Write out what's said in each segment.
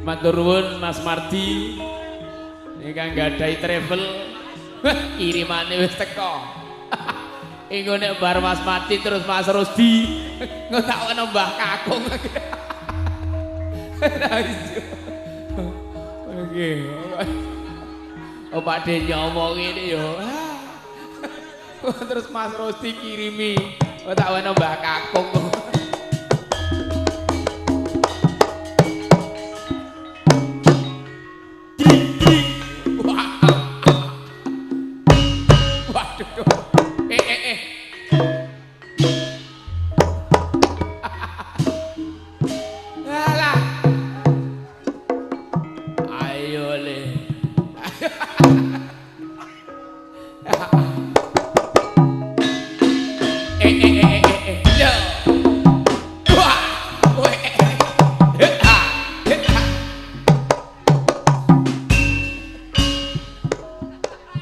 Matur nuwun Mas Mardi ingkang gadhahi travel kirimane wis teko. Engko nek bar Mas Mardi terus Mas Rusdi ngotakno Mbah Kakung. Oke. Oh Pak De nyomo ngene yo. Terus Mas Rusdi kirimi ngotakno Mbah Kakung.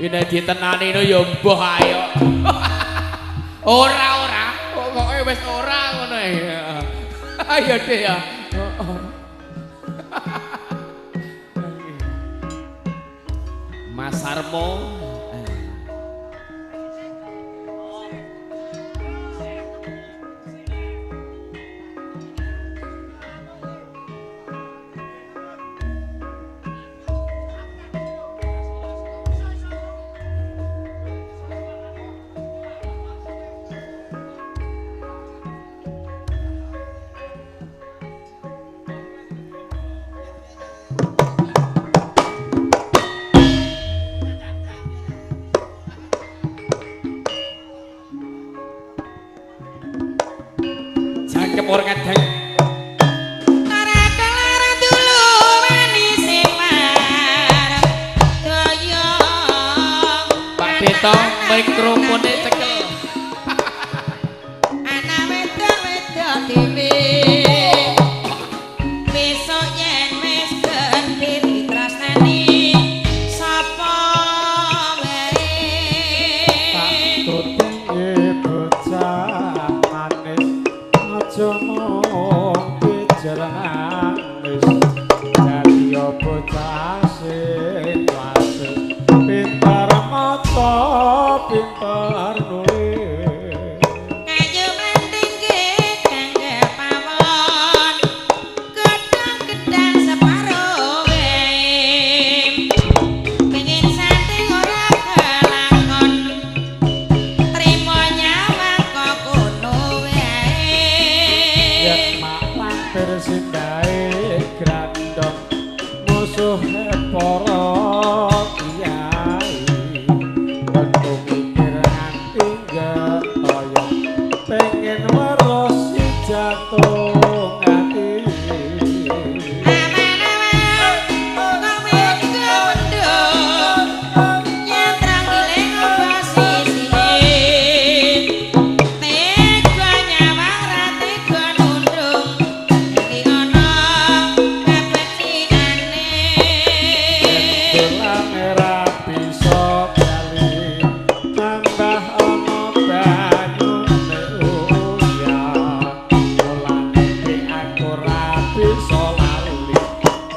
Ini ditenani no ya mbah ayo. Ora, pokoke wis ora ngono ya. Ayo deh ya. Mas Sarmo. Kepor kadang kelaran dulu manis semar doyong Pak Deto mikrofone cekel anak wedok dhewe besok yen wis gendhe ditrasani sapa wae Tutinge bocah manis aja mung pijer nangis dadi bocah sing wasis pinter maca pinter nulis kayu mendingke kangge pawon gedang-gedang separo wae pengin santing ora kelakon trimo nyawang kok kono wae yen mak lampir sindhae grandong musuhe para kiai wentu mikir nganti getoyo pengen weruh si jatuh ati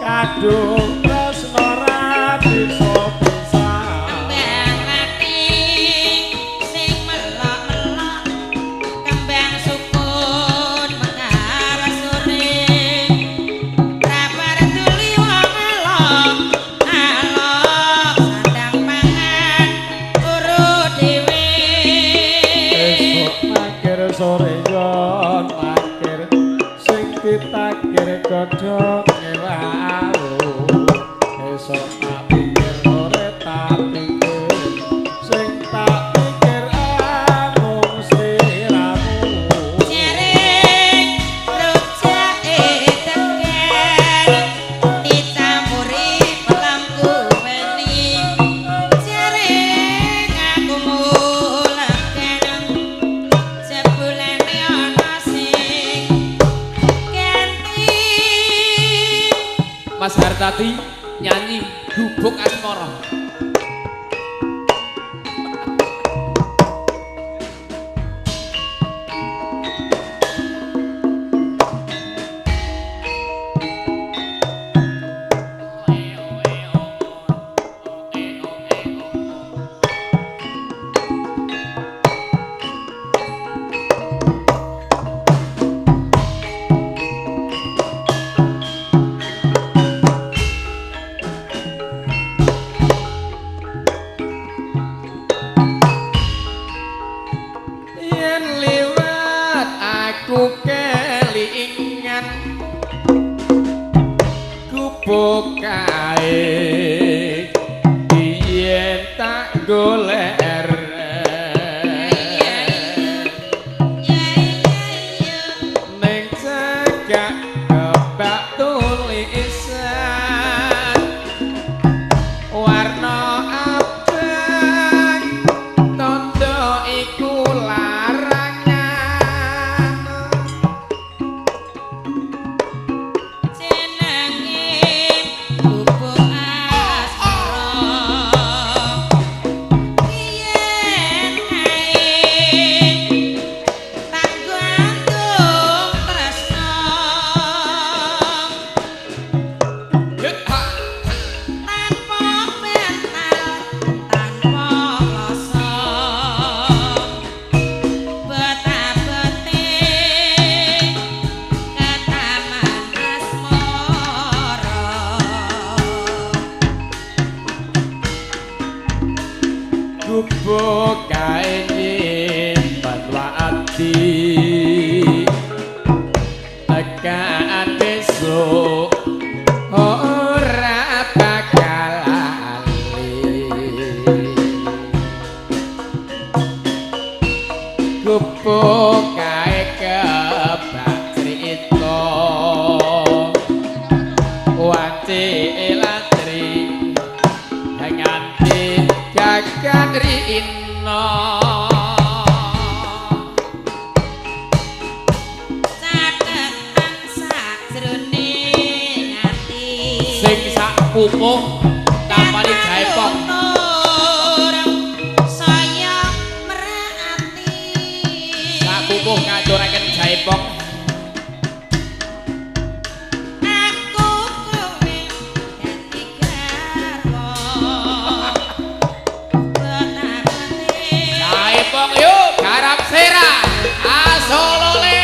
Kadung tresno ra bisa pisan kembang mati sing melok-melok kembang sukun mekar sore rabar tuli wong alok sandang pangan urut dhewe esuk makir sore yon makir sing ditakir godhong ngewalu esuk tak pikir sore tak pikir sing tak pikir amung sliramu jaring rujake tekan dicampuri pelamku weni jaring aku mulakan sebulane ana sing ganti Mas Hartati nyanyi Gubuk Asmara. Bukae yen tak goler ning cagak kebak tulisan warna abang tondo iku larangan gubuk kae nyimpen ati tekan besok ora bakal lali gubuk kae kebak crita wati elatri nganti gagan rina catetan sajroning ati sing sak pupuh tapani jaipong saya merati sak pupuh ngaturaken jaipong aku kowe dadi garwa jaipong yuk garap sera asolole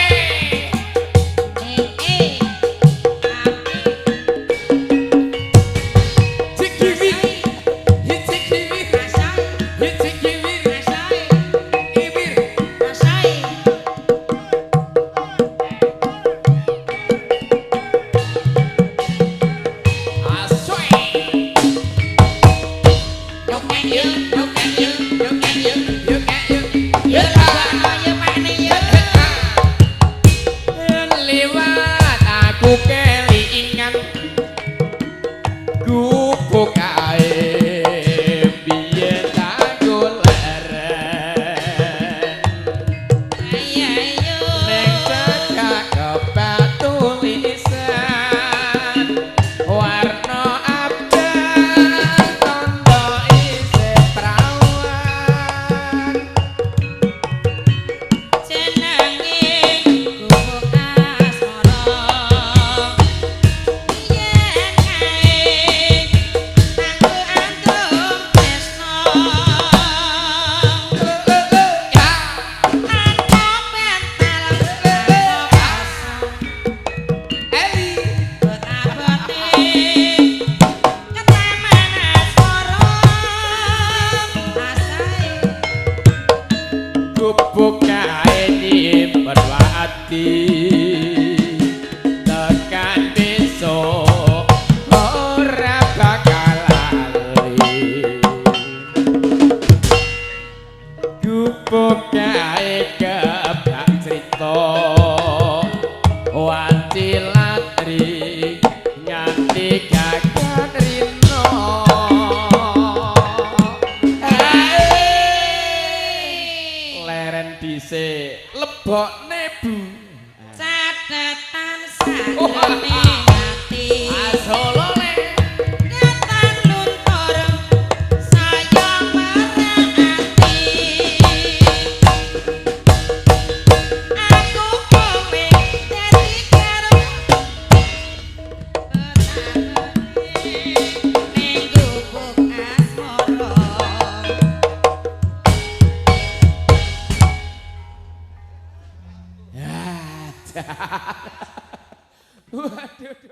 tekan besok ora bakal lali gubuk kae kebak crita wanci latri nganti gagan rina leren dhisik lebokne bu catetan sajroning ati asolole ya Waduh.